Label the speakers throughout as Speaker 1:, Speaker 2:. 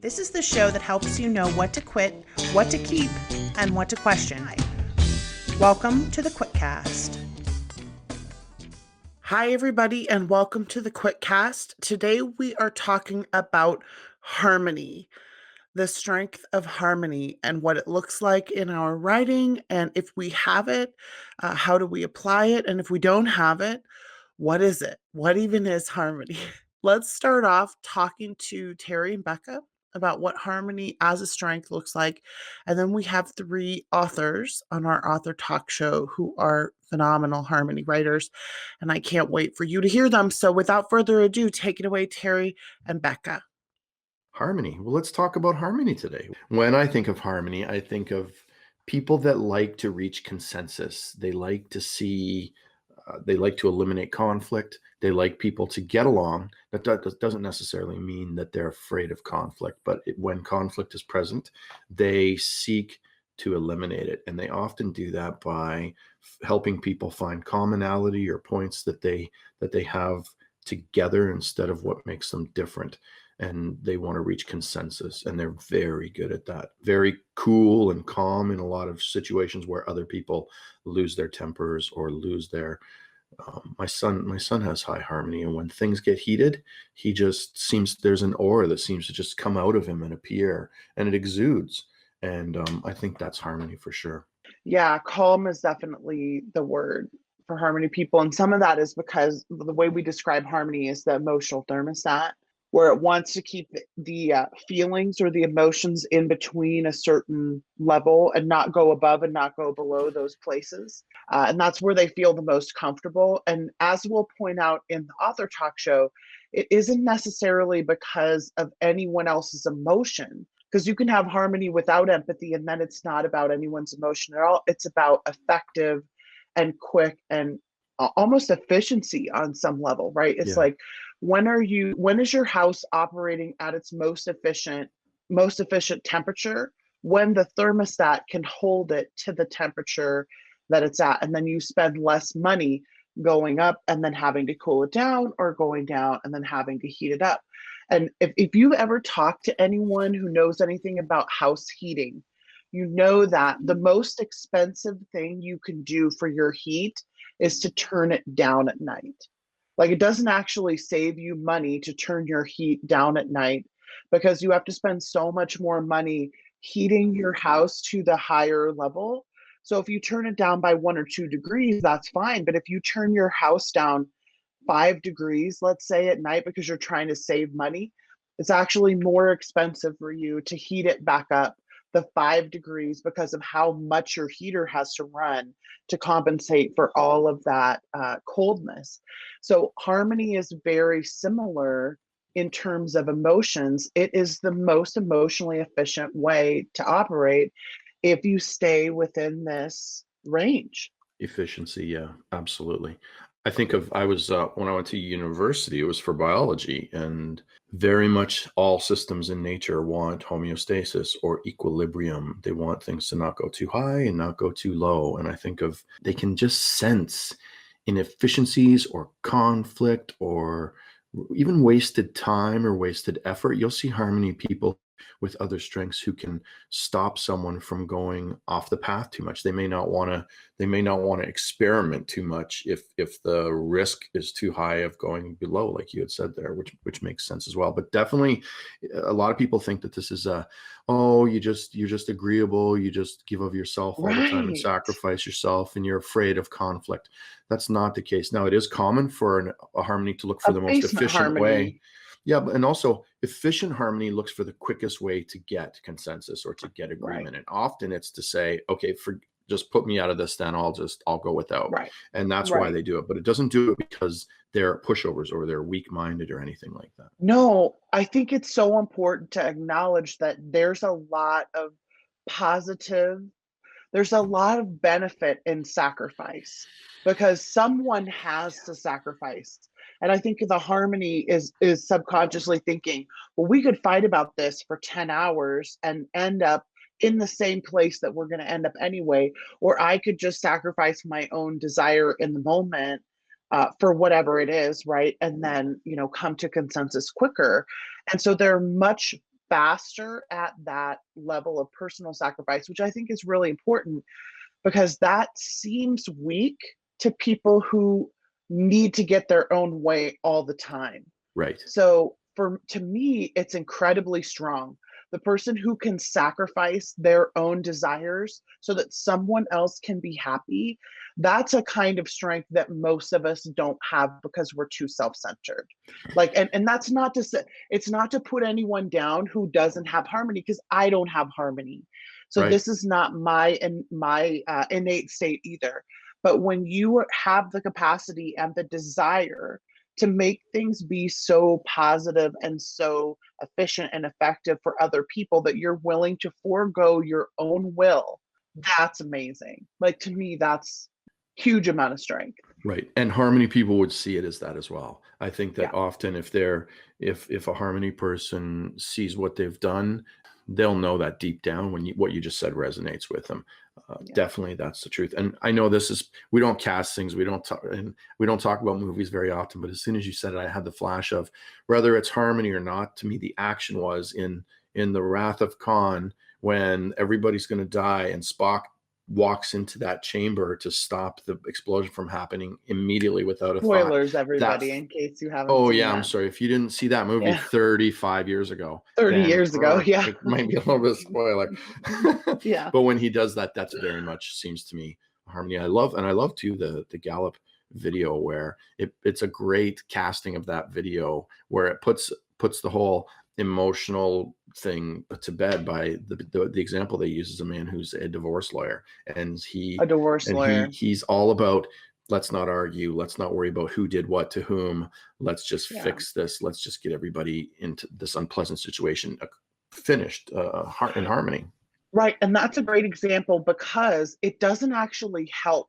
Speaker 1: This is the show that helps you know what to quit, what to keep, and what to question. Welcome to the QuitCast. Hi, everybody, and welcome to the QuitCast. Today we are talking about harmony, the strength of harmony, and what it looks like in our writing. And if we have it, how do we apply it? And if we don't have it, what is it? What even is harmony? Let's start off talking to Terry and Becca about what harmony as a strength looks like. And then we have three authors on our author talk show who are phenomenal harmony writers. And I can't wait for you to hear them. So without further ado, take it away, Terry and Becca.
Speaker 2: Harmony. Well, let's talk about harmony today. When I think of harmony, I think of people that like to reach consensus. They like to see, they like to eliminate conflict. They like people to get along. That doesn't necessarily mean that they're afraid of conflict, but when conflict is present, they seek to eliminate it. And they often do that by helping people find commonality or points that they have together instead of what makes them different. And they want to reach consensus, and they're very good at that. Very cool and calm in a lot of situations where other people lose their tempers or lose their my son has high harmony, and when things get heated, he just seems, there's an aura that seems to just come out of him and appear, and it exudes. And I think that's harmony for sure.
Speaker 1: Yeah, calm is definitely the word for harmony people. And some of that is because the way we describe harmony is the emotional thermostat, where it wants to keep the feelings or the emotions in between a certain level and not go above and not go below those places. And that's where they feel the most comfortable. And as we'll point out in the author talk show, it isn't necessarily because of anyone else's emotion, because you can have harmony without empathy, and then it's not about anyone's emotion at all. It's about effective and quick and almost efficiency on some level, right? It's like, when is your house operating at its most efficient temperature? When the thermostat can hold it to the temperature that it's at, and then you spend less money going up and then having to cool it down, or going down and then having to heat it up. And if you ever talk to anyone who knows anything about house heating, you know that the most expensive thing you can do for your heat is to turn it down at night. Like, it doesn't actually save you money to turn your heat down at night, because you have to spend so much more money heating your house to the higher level. So if you turn it down by 1 or 2 degrees, that's fine. But if you turn your house down 5 degrees, let's say, at night, because you're trying to save money, it's actually more expensive for you to heat it back up the 5 degrees, because of how much your heater has to run to compensate for all of that coldness. So harmony is very similar in terms of emotions. It is the most emotionally efficient way to operate if you stay within this range.
Speaker 2: Efficiency, yeah, absolutely. I think of, I was, when I went to university, it was for biology, and very much all systems in nature want homeostasis or equilibrium. They want things to not go too high and not go too low. And I think of, they can just sense inefficiencies or conflict or even wasted time or wasted effort. You'll see harmony people with other strengths who can stop someone from going off the path too much. They may not want to experiment too much if the risk is too high of going below, like you had said there, which makes sense as well. But definitely a lot of people think that this is you're just agreeable, you just give of yourself all the time and sacrifice yourself, and you're afraid of conflict. That's not the case. Now, it is common for a harmony to look for the most efficient way. Yeah, and also efficient harmony looks for the quickest way to get consensus or to get agreement. Right. And often it's to say, okay, just put me out of this, then I'll go without.
Speaker 1: Right.
Speaker 2: And that's why they do it. But it doesn't do it because they're pushovers or they're weak-minded or anything like that.
Speaker 1: No, I think it's so important to acknowledge that there's a lot of benefit in sacrifice, because someone has to sacrifice. And I think the harmony is subconsciously thinking, well, we could fight about this for 10 hours and end up in the same place that we're going to end up anyway, or I could just sacrifice my own desire in the moment for whatever it is, right? And then, come to consensus quicker. And so they're much faster at that level of personal sacrifice, which I think is really important because that seems weak to people who need to get their own way all the time.
Speaker 2: Right.
Speaker 1: So to me, it's incredibly strong. The person who can sacrifice their own desires so that someone else can be happy, that's a kind of strength that most of us don't have because we're too self-centered. Like, and that's not to say, it's not to put anyone down who doesn't have harmony, because I don't have harmony. So
Speaker 2: Right.
Speaker 1: this is not my innate state either. But when you have the capacity and the desire to make things be so positive and so efficient and effective for other people that you're willing to forego your own will, that's amazing. Like, to me, that's huge amount of strength.
Speaker 2: Right. And harmony people would see it as that as well. I think that
Speaker 1: Yeah.
Speaker 2: often if a harmony person sees what they've done, they'll know that deep down when what you just said resonates with them. Definitely, that's the truth. And I know we don't cast things, we don't talk about movies very often, but as soon as you said it, I had the flash of whether it's harmony or not. To me, the action was in the Wrath of Khan, when everybody's going to die and Spock walks into that chamber to stop the explosion from happening immediately without a thought.
Speaker 1: Spoilers, everybody, in case you haven't
Speaker 2: Oh
Speaker 1: seen
Speaker 2: yeah,
Speaker 1: that.
Speaker 2: I'm sorry if you didn't see that movie 35 years ago.
Speaker 1: 30 years ago, yeah.
Speaker 2: It might be a little bit of spoiler.
Speaker 1: Yeah.
Speaker 2: But when he does that, that's very much seems to me harmony. I love too the Gallup video where it's a great casting of that video where it puts the whole emotional thing to bed by the example they use is a man who's a divorce lawyer, and he's all about, let's not argue, let's not worry about who did what to whom, let's just fix this, let's just get everybody into this unpleasant situation finished in harmony.
Speaker 1: Right. And that's a great example because it doesn't actually help.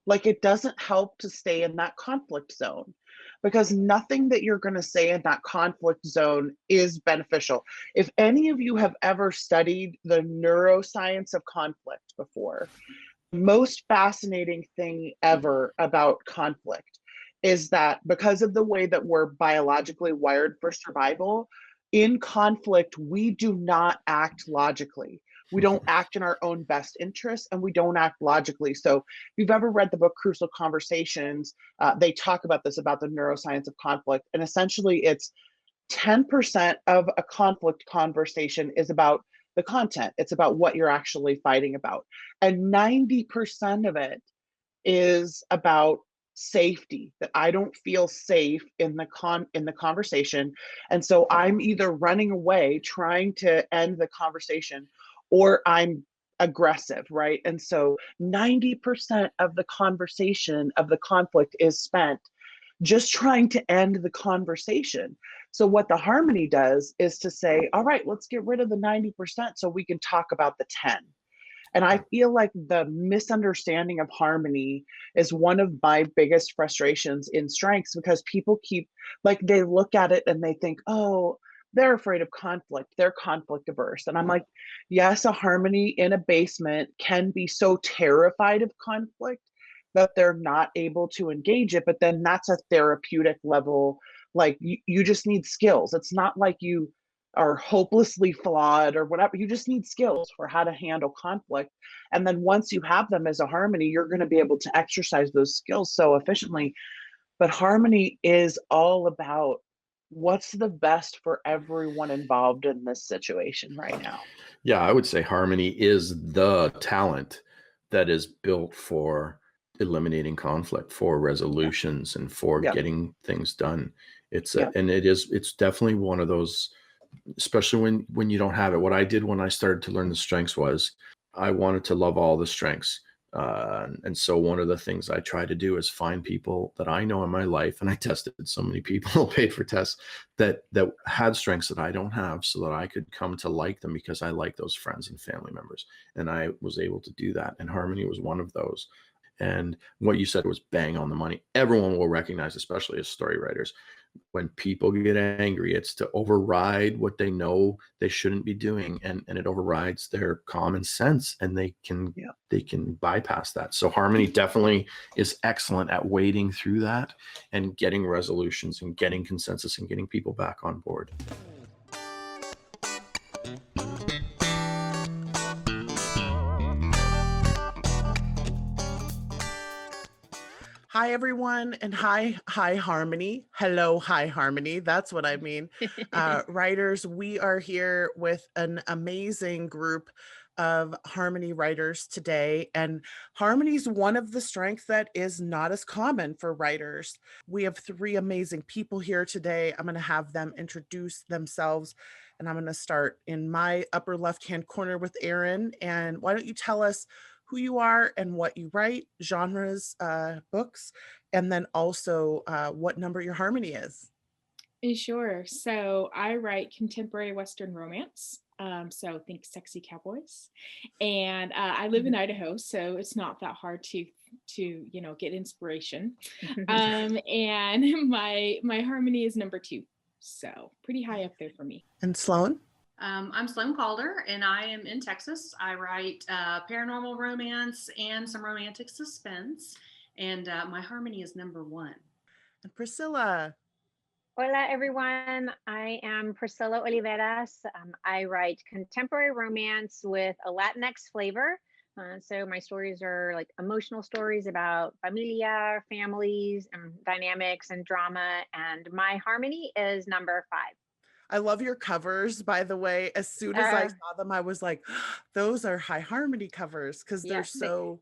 Speaker 1: Like, it doesn't help to stay in that conflict zone, because nothing that you're going to say in that conflict zone is beneficial. If any of you have ever studied the neuroscience of conflict before, the most fascinating thing ever about conflict is that because of the way that we're biologically wired for survival, in conflict, we do not act logically. We don't act in our own best interests, and we don't act logically. So if you've ever read the book Crucial Conversations, they talk about this, about the neuroscience of conflict. And essentially it's 10% of a conflict conversation is about the content. It's about what you're actually fighting about. And 90% of it is about safety, that I don't feel safe in the conversation. And so I'm either running away, trying to end the conversation, or I'm aggressive, right? And so 90% of the conversation, of the conflict, is spent just trying to end the conversation. So what the harmony does is to say, all right, let's get rid of the 90% so we can talk about the 10. And I feel like the misunderstanding of harmony is one of my biggest frustrations in strengths, because people keep, like, they look at it and they think, oh, they're afraid of conflict, they're conflict averse. And I'm like, yes, a harmony in a basement can be so terrified of conflict that they're not able to engage it, but then that's a therapeutic level. Like, you just need skills. It's not like you are hopelessly flawed or whatever. You just need skills for how to handle conflict. And then once you have them as a harmony, you're going to be able to exercise those skills so efficiently. But harmony is all about what's the best for everyone involved in this situation right now.
Speaker 2: Yeah, I would say harmony is the talent that is built for eliminating conflict, for resolutions, and for getting things done. It's definitely one of those, especially when you don't have it. What I did when I started to learn the strengths was I wanted to love all the strengths. And so one of the things I try to do is find people that I know in my life, and I tested so many people, paid for tests that had strengths that I don't have, so that I could come to like them because I like those friends and family members. And I was able to do that. And harmony was one of those. And what you said was bang on the money. Everyone will recognize, especially as story writers, when people get angry, it's to override what they know they shouldn't be doing, and it overrides their common sense, and they can bypass that. So harmony definitely is excellent at wading through that and getting resolutions and getting consensus and getting people back on board.
Speaker 1: Hi, everyone, and hi, Harmony. Hello, hi, Harmony. That's what I mean. Writers, we are here with an amazing group of Harmony writers today. And Harmony's one of the strengths that is not as common for writers. We have three amazing people here today. I'm going to have them introduce themselves. And I'm going to start in my upper left-hand corner with Erin. And why don't you tell us who you are and what you write, genres, books, and then also what number your Harmony is.
Speaker 3: Sure. So I write contemporary Western romance. So think sexy cowboys, and I live in Idaho, so it's not that hard to get inspiration. And my Harmony is number 2, so pretty high up there for me.
Speaker 1: And Sloane?
Speaker 4: I'm Sloane Calder, and I am in Texas. I write paranormal romance and some romantic suspense, and my Harmony is number 1.
Speaker 1: And Priscilla?
Speaker 5: Hola, everyone. I am Priscilla Oliveras. I write contemporary romance with a Latinx flavor. So my stories are like emotional stories about familia, families, and dynamics and drama. And my Harmony is number 5.
Speaker 1: I love your covers, by the way. As soon as I saw them, I was like, those are high Harmony covers because they're so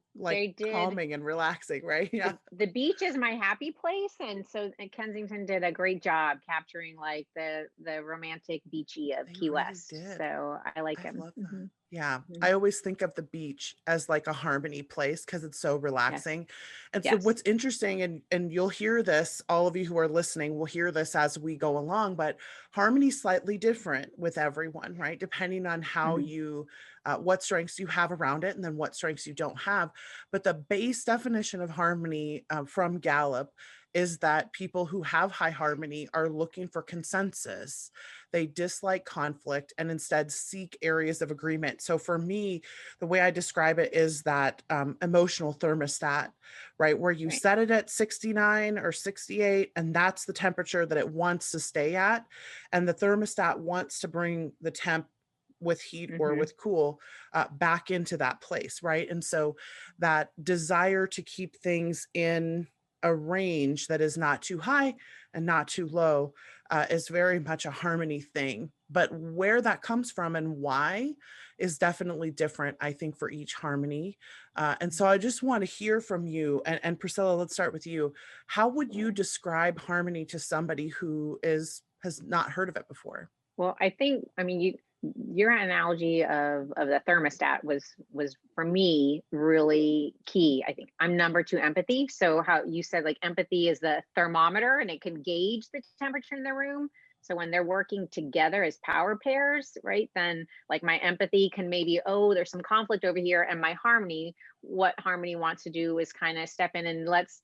Speaker 1: calming and relaxing, right? Yeah.
Speaker 5: The beach is my happy place. And so Kensington did a great job capturing like the romantic beachy of Key West. So I like them.
Speaker 1: Love that. Yeah. I always think of the beach as like a Harmony place because it's so relaxing. And so what's interesting, and you'll hear this, all of you who are listening will hear this as we go along, but Harmony's slightly different with everyone, right? Depending on how you, what strengths you have around it and then what strengths you don't have. But the base definition of Harmony from Gallup is that people who have high Harmony are looking for consensus. They dislike conflict and instead seek areas of agreement. So for me, the way I describe it is that emotional thermostat, right? Where you set it at 69 or 68, and that's the temperature that it wants to stay at. And the thermostat wants to bring the temp with heat or with cool back into that place, right? And so that desire to keep things in a range that is not too high and not too low is very much a Harmony thing. But where that comes from and why is definitely different, I think, for each Harmony. And so I just want to hear from you. And Priscilla, let's start with you. How would you describe Harmony to somebody who has not heard of it before?
Speaker 5: Well, I think, I mean, your analogy of the thermostat was for me really key. I think I'm number 2, empathy. So how you said like empathy is the thermometer and it can gauge the temperature in the room. So when they're working together as power pairs, right, then like my empathy can maybe, oh, there's some conflict over here, and my Harmony, what Harmony wants to do is kind of step in and let's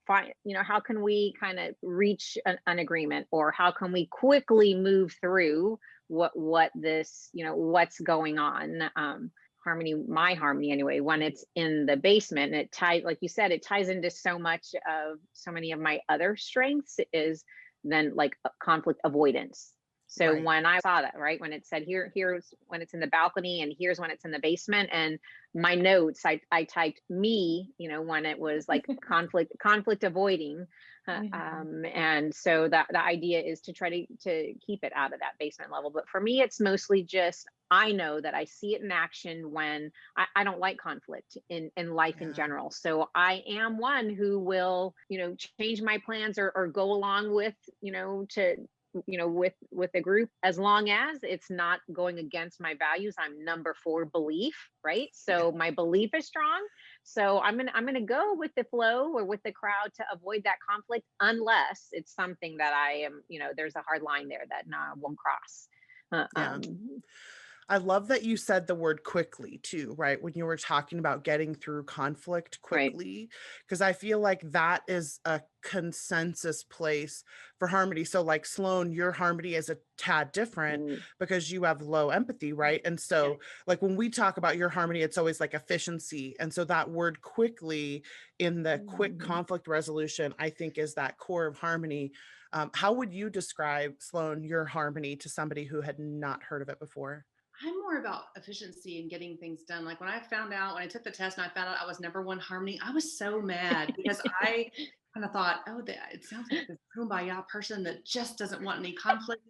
Speaker 5: find, how can we kind of reach an agreement, or how can we quickly move through what this, what's going on. Harmony, my Harmony anyway, when it's in the basement, and it ties, like you said, it ties into so many of my other strengths is then like conflict avoidance. So when I saw that, right, when it said here's when it's in the balcony and here's when it's in the basement, and my notes, I typed me, when it was like conflict avoiding. And so that the idea is to try to keep it out of that basement level. But for me, it's mostly just, I know that I see it in action when I don't like conflict in life in general. So I am one who will, change my plans or go along with, with the group, as long as it's not going against my values. I'm number 4, belief, right? So my belief is strong. So I'm gonna go with the flow or with the crowd to avoid that conflict, unless it's something that I am, there's a hard line there that I won't cross.
Speaker 1: I love that you said the word quickly too, right? When you were talking about getting through conflict quickly, because I feel like that is a consensus place for Harmony. So like Sloane, your Harmony is a tad different because you have low empathy, right? And so like when we talk about your Harmony, it's always like efficiency. And so that word quickly in the quick conflict resolution, I think is that core of Harmony. How would you describe, Sloane, your Harmony to somebody who had not heard of it before?
Speaker 4: I'm more about efficiency and getting things done. Like when I took the test and I found out I was number one harmony, I was so mad because I kind of thought, oh, it sounds like this kumbaya person that just doesn't want any conflict.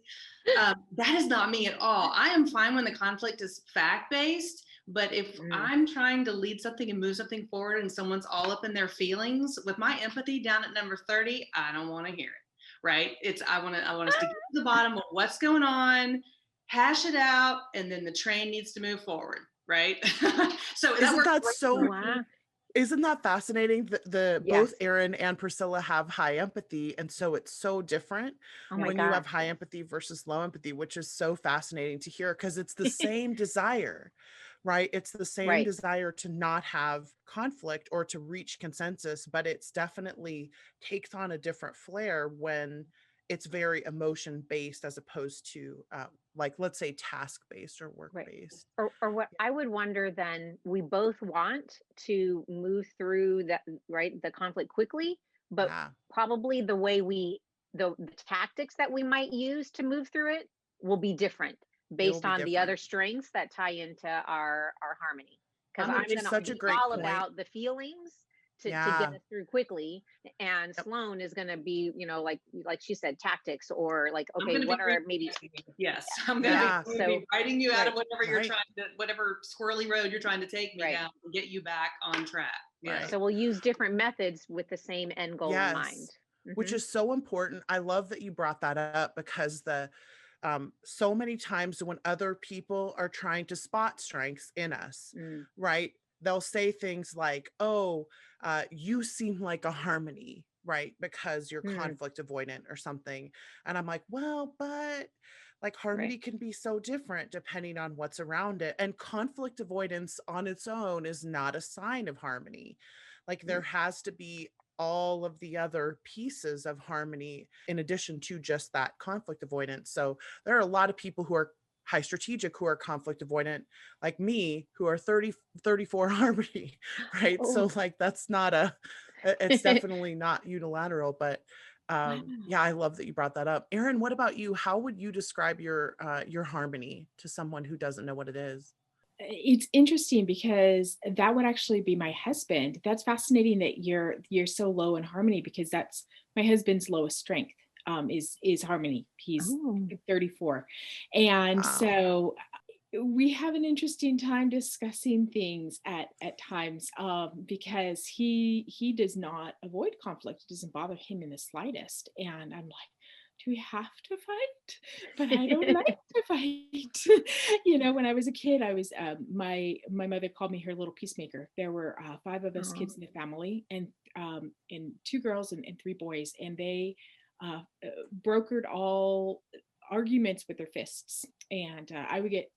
Speaker 4: That is not me at all. I am fine when the conflict is fact-based, but if I'm trying to lead something and move something forward and someone's all up in their feelings, with my empathy down at number 30, I don't want to hear it. Right? I want us to get to the bottom of what's going on, hash it out, and then the train needs to move forward, right? So
Speaker 1: isn't that fascinating? The
Speaker 5: Yes.
Speaker 1: both Erin and Priscilla have high empathy, and so it's so different when you have high empathy versus low empathy, which is so fascinating to hear because it's the same desire, right? It's the same desire to not have conflict or to reach consensus, but it's definitely takes on a different flair when it's very emotion based as opposed to like, let's say, task based or work based.
Speaker 5: Or what I would wonder then, we both want to move through that, right, the conflict quickly, but probably the tactics that we might use to move through it will be different based on the other strengths that tie into our harmony. Because I'm going to be all about the feelings to get us through quickly, and Sloane is going to be, like she said, tactics, or like, okay, what are maybe
Speaker 4: I'm going to be writing you out of whatever you're trying to, whatever squirrely road you're trying to take me down and get you back on track.
Speaker 5: So we'll use different methods with the same end goal in mind,
Speaker 1: which is so important. I love that you brought that up because so many times when other people are trying to spot strengths in us, right? They'll say things like, oh, you seem like a harmony, right? Because you're conflict avoidant or something. And I'm like, well, but like harmony can be so different depending on what's around it. And conflict avoidance on its own is not a sign of harmony. Like there has to be all of the other pieces of harmony in addition to just that conflict avoidance. So there are a lot of people who are high strategic who are conflict avoidant, like me, who are 34 harmony, right? So like that's not it's definitely not unilateral, but I love that you brought that up. Erin, what about you? How would you describe your harmony to someone who doesn't know what it is?
Speaker 3: It's interesting because that would actually be my husband. That's fascinating that you're so low in harmony, because that's my husband's lowest strength, is harmony. He's 34. And so we have an interesting time discussing things at times, because he does not avoid conflict. It doesn't bother him in the slightest. And I'm like, do we have to fight? But I don't like to fight. When I was a kid, I was my mother called me her little peacemaker. There were 5 of us kids in the family, and 2 girls and 3 boys, and they brokered all arguments with their fists, and I would get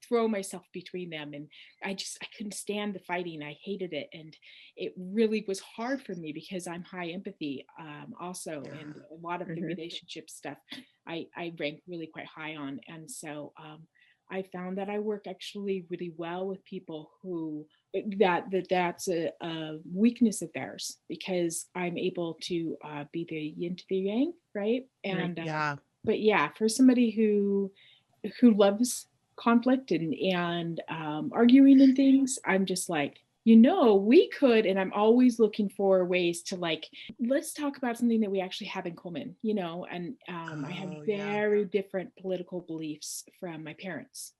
Speaker 3: throw myself between them, and I couldn't stand the fighting. I hated it, and it really was hard for me because I'm high empathy also, and a lot of the relationship stuff I rank really quite high on. And so I found that I work actually really well with people who that's a weakness of theirs, because I'm able to be the yin to the yang, right? And but for somebody who loves conflict and arguing and things, I'm just like, we could, and I'm always looking for ways to let's talk about something that we actually have in common, and I have very different political beliefs from my parents,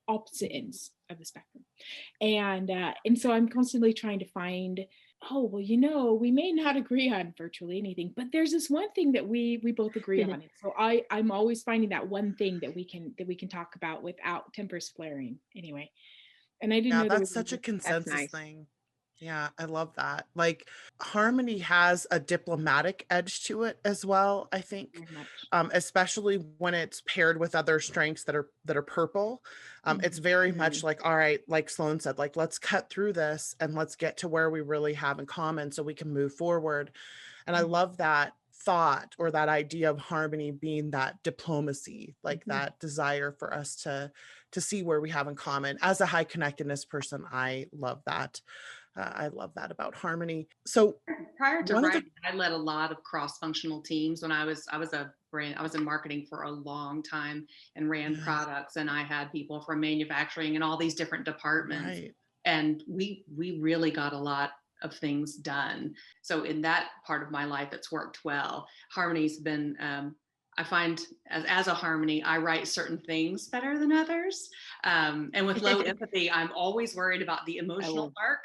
Speaker 3: opposite ends of the spectrum. And so I'm constantly trying to find, we may not agree on virtually anything, but there's this one thing that we both agree on. So I'm always finding that one thing that we can talk about without tempers flaring anyway. And I didn't know
Speaker 1: that's such a consensus thing. Yeah, I love that. Like harmony has a diplomatic edge to it as well, I think, especially when it's paired with other strengths that are purple. It's very much like, all right, like Sloane said, like, let's cut through this and let's get to where we really have in common so we can move forward. And I love that thought, or that idea of harmony being that diplomacy, like that desire for us to see where we have in common. As a high connectedness person, I love that. I love that about harmony. So
Speaker 4: prior to writing, I led a lot of cross-functional teams when I was a I was in marketing for a long time and ran products, and I had people from manufacturing and all these different departments.
Speaker 1: Right.
Speaker 4: And we really got a lot of things done. So in that part of my life, it's worked well. Harmony's been, I find as a harmony, I write certain things better than others. And with low empathy, I'm always worried about the emotional arc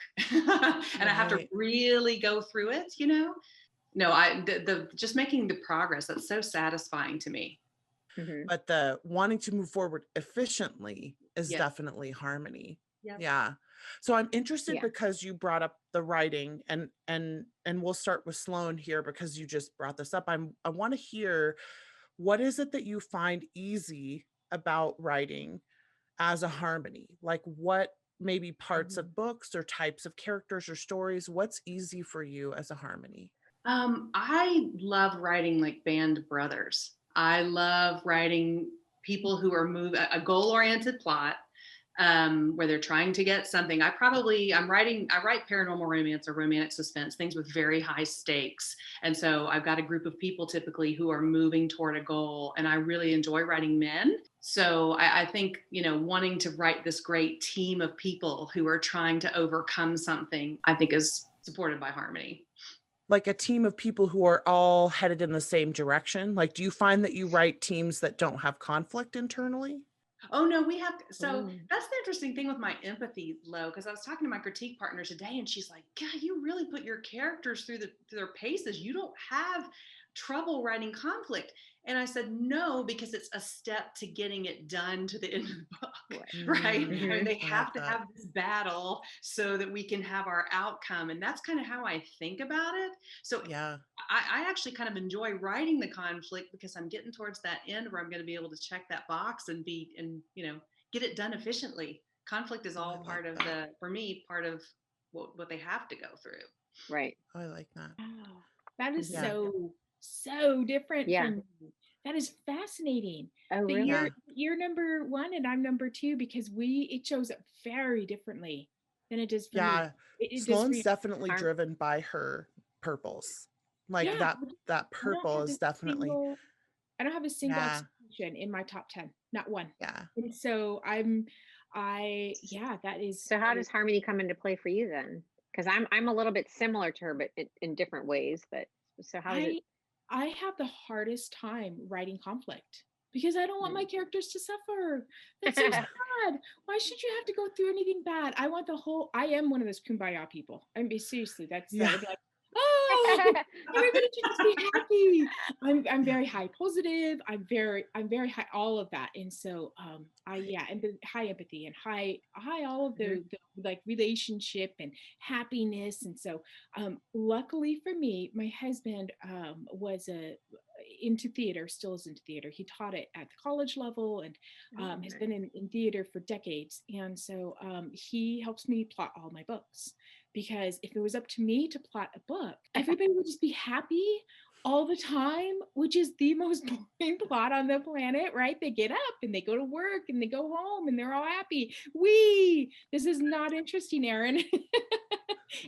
Speaker 4: and I have to really go through it, you know? No, the just making the progress, that's so satisfying to me.
Speaker 1: But the wanting to move forward efficiently is definitely harmony.
Speaker 4: Yep.
Speaker 1: Yeah. So I'm interested because you brought up the writing, and we'll start with Sloane here because you just brought this up. I want to hear, what is it that you find easy about writing as a harmony? Like, what maybe parts of books or types of characters or stories, what's easy for you as a harmony?
Speaker 4: I love writing like band brothers. I love writing people who are a goal-oriented plot, where they're trying to get something. I write paranormal romance or romantic suspense, things with very high stakes. And so I've got a group of people typically who are moving toward a goal, and I really enjoy writing men. So I think, you know, wanting to write this great team of people who are trying to overcome something, I think is supported by harmony.
Speaker 1: Like a team of people who are all headed in the same direction? Like, do you find that you write teams that don't have conflict internally?
Speaker 4: Oh no, we have. So that's the interesting thing with my empathy, Lo, because I was talking to my critique partner today, and she's like, "God, you really put your characters through their paces. You don't have trouble writing conflict." And I said, "No, because it's a step to getting it done to the end of the book, right? I mean, they have to have this battle so that we can have our outcome, and that's kind of how I think about it. So I actually kind of enjoy writing the conflict because I'm getting towards that end where I'm going to be able to check that box and you know, get it done efficiently. Conflict is all part of for me, part of what they have to go through.
Speaker 5: Right.
Speaker 1: Oh, I like that.
Speaker 3: Oh, that is so different from me. That is fascinating.
Speaker 5: Oh, really?
Speaker 3: You're number one and I'm number two because it shows up very differently than it does for me.
Speaker 1: Sloane's definitely driven by her purples. Like that purple is definitely.
Speaker 3: I don't have a single execution in my top 10, not one.
Speaker 1: Yeah.
Speaker 3: And so that is.
Speaker 5: So how does harmony come into play for you then? Because I'm a little bit similar to her, but in different ways. But so how is it?
Speaker 3: I have the hardest time writing conflict because I don't want my characters to suffer. That's so sad. Why should you have to go through anything bad? I am one of those kumbaya people. I mean, seriously, that would be like, oh, everybody should just be happy. I'm very high positive. I'm very high, all of that. And so, and the high empathy and high all of the like relationship and happiness. And so, luckily for me, my husband was into theater, still is into theater. He taught it at the college level and has been in theater for decades. And so he helps me plot all my books, because if it was up to me to plot a book, everybody would just be happy all the time, which is the most boring plot on the planet, right? They get up and they go to work and they go home and they're all happy. This is not interesting, Erin.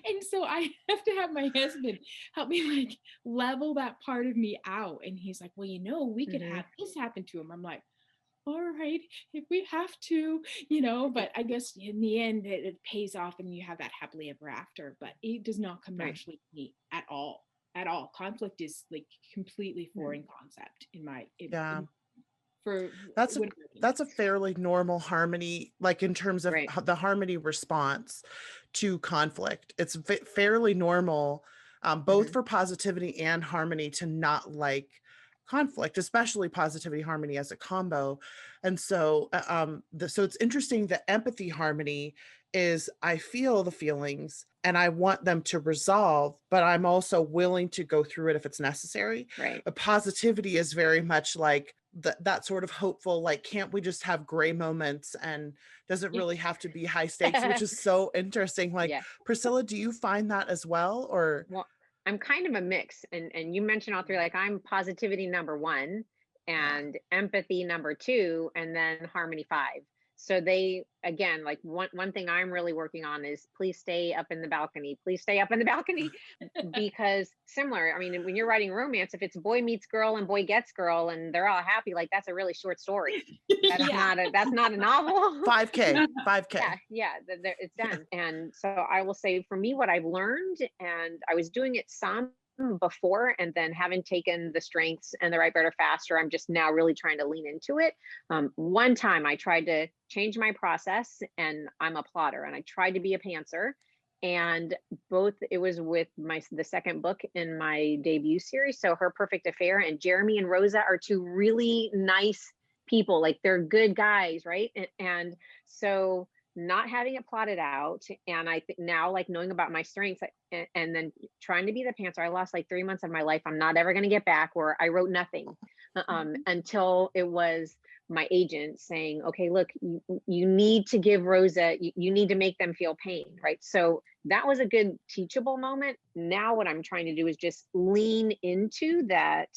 Speaker 3: And so I have to have my husband help me like level that part of me out. And he's like, well, we could have this happen to him. I'm like, all right, if we have to, but I guess in the end it pays off and you have that happily ever after, but it does not come naturally to me at all. Conflict is like completely foreign concept in my
Speaker 1: that's a fairly normal harmony, like in terms of the harmony response to conflict. It's fairly normal, both for positivity and harmony, to not like conflict, especially positivity harmony as a combo. And so so it's interesting that empathy harmony is, I feel the feelings and I want them to resolve, but I'm also willing to go through it if it's necessary.
Speaker 5: Right.
Speaker 1: But positivity is very much like that sort of hopeful, like, can't we just have gray moments, and does it really have to be high stakes, which is so interesting. Like, Priscilla, do you find that as well? Or
Speaker 5: I'm kind of a mix, and you mentioned all three. Like, I'm positivity number one, and empathy number two, and then harmony 5. So they, again, like one thing I'm really working on is please stay up in the balcony. Please stay up in the balcony because similar. I mean, when you're writing romance, if it's boy meets girl and boy gets girl and they're all happy, like that's a really short story. That's not a novel.
Speaker 1: 5K.
Speaker 5: Yeah, it's done. And so I will say for me, what I've learned, and I was doing it some before, and then having taken the strengths and the right, better, faster, I'm just now really trying to lean into it. One time I tried to change my process, and I'm a plotter, and I tried to be a pantser. And it was with the second book in my debut series. So Her Perfect Affair, and Jeremy and Rosa are two really nice people. Like they're good guys, right? And so not having it plotted out, and I think now, like knowing about my strengths, and then trying to be the pantser, I lost like 3 months of my life I'm not ever going to get back, where I wrote nothing until it was my agent saying, okay, look, you need to give Rosa, you need to make them feel pain, right? So that was a good teachable moment. Now what I'm trying to do is just lean into that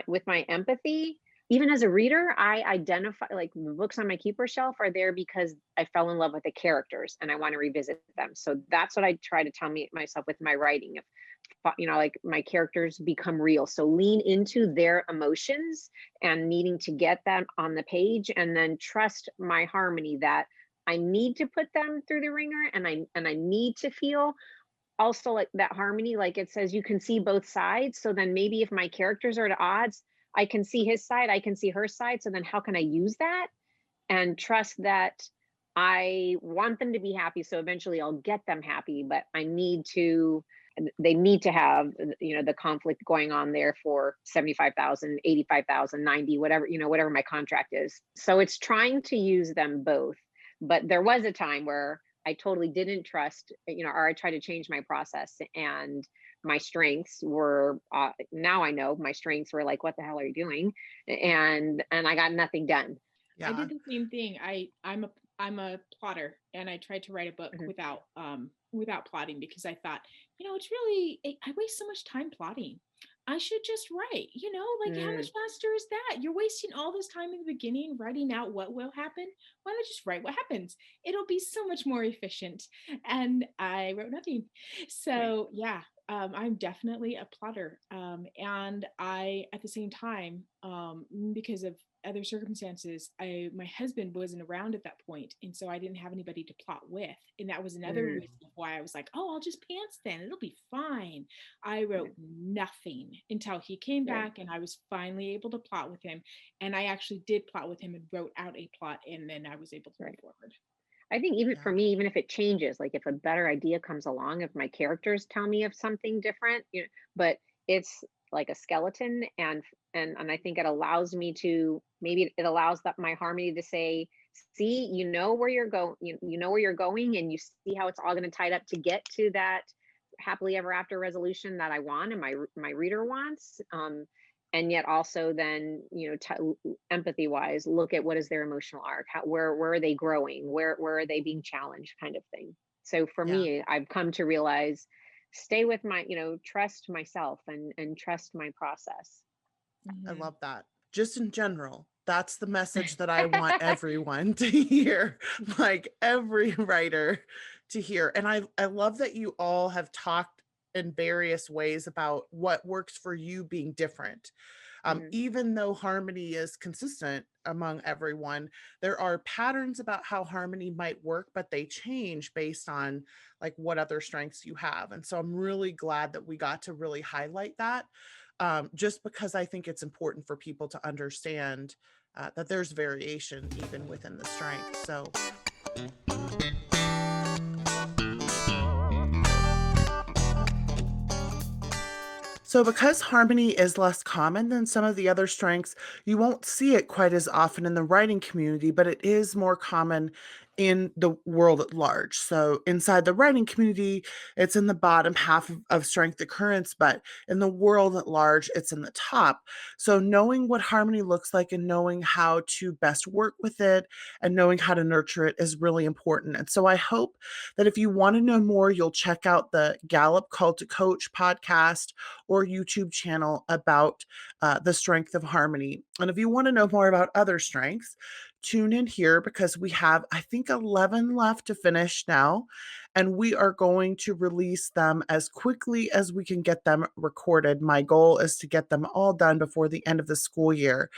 Speaker 5: with my empathy. Even as a reader, I identify, like the books on my keeper shelf are there because I fell in love with the characters and I want to revisit them. So that's what I try to tell myself with my writing. If like my characters become real, so lean into their emotions and needing to get them on the page, and then trust my harmony that I need to put them through the ringer, and I need to feel also like that harmony. Like it says, you can see both sides. So then maybe if my characters are at odds, I can see his side, I can see her side. So then how can I use that and trust that I want them to be happy? So eventually I'll get them happy, but they need to have, the conflict going on there for 75,000, 85,000, 90, whatever, whatever my contract is. So it's trying to use them both. But there was a time where I totally didn't trust, or I tried to change my process, and my strengths were, now I know my strengths were like, what the hell are you doing? And I got nothing done.
Speaker 3: I did the same thing. I'm a plotter, and I tried to write a book without plotting, because I thought, it's really, I waste so much time plotting. I should just write, like how much faster is that? You're wasting all this time in the beginning writing out what will happen. Why not just write what happens? It'll be so much more efficient. And I wrote nothing. So yeah, I'm definitely a plotter. And I, at the same time, because of other circumstances, my husband wasn't around at that point, and so I didn't have anybody to plot with, and that was another reason why I was like, oh, I'll just pants then, it'll be fine. I wrote nothing until he came back, and I was finally able to plot with him, and I actually did plot with him and wrote out a plot, and then I was able to move forward.
Speaker 5: I think even for me, even if it changes, like if a better idea comes along, if my characters tell me of something different, but it's like a skeleton, and I think it allows me to, maybe it allows my harmony to say, see, where you're going, you know where you're going, and you see how it's all going to tie up to get to that happily ever after resolution that I want and my reader wants. And yet also then, empathy wise, look at what is their emotional arc, where are they growing, where are they being challenged, kind of thing. So for me, I've come to realize, stay with my, trust myself and trust my process.
Speaker 1: I love that. Just in general, that's the message that I want everyone to hear, like every writer to hear. And I love that you all have talked in various ways about what works for you being different. Even though harmony is consistent among everyone, there are patterns about how harmony might work, but they change based on like what other strengths you have. And so I'm really glad that we got to really highlight that, just because I think it's important for people to understand that there's variation even within the strength. So because harmony is less common than some of the other strengths, you won't see it quite as often in the writing community, but it is more common in the world at large. So inside the writing community, it's in the bottom half of strength occurrence, but in the world at large, it's in the top. So knowing what harmony looks like and knowing how to best work with it and knowing how to nurture it is really important. And so I hope that if you want to know more, you'll check out the Gallup Call to Coach podcast or YouTube channel about the strength of harmony. And if you want to know more about other strengths, tune in here because we have, I think, 11 left to finish now. And we are going to release them as quickly as we can get them recorded. My goal is to get them all done before the end of the school year.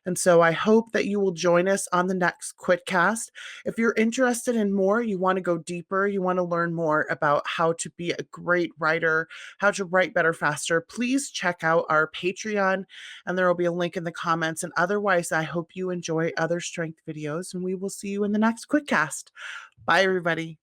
Speaker 1: And so I hope that you will join us on the next Quitcast. If you're interested in more, you want to go deeper, you want to learn more about how to be a great writer, how to write better, faster, please check out our Patreon, and there will be a link in the comments. And otherwise, I hope you enjoy other strength videos, and we will see you in the next Quitcast. Bye, everybody.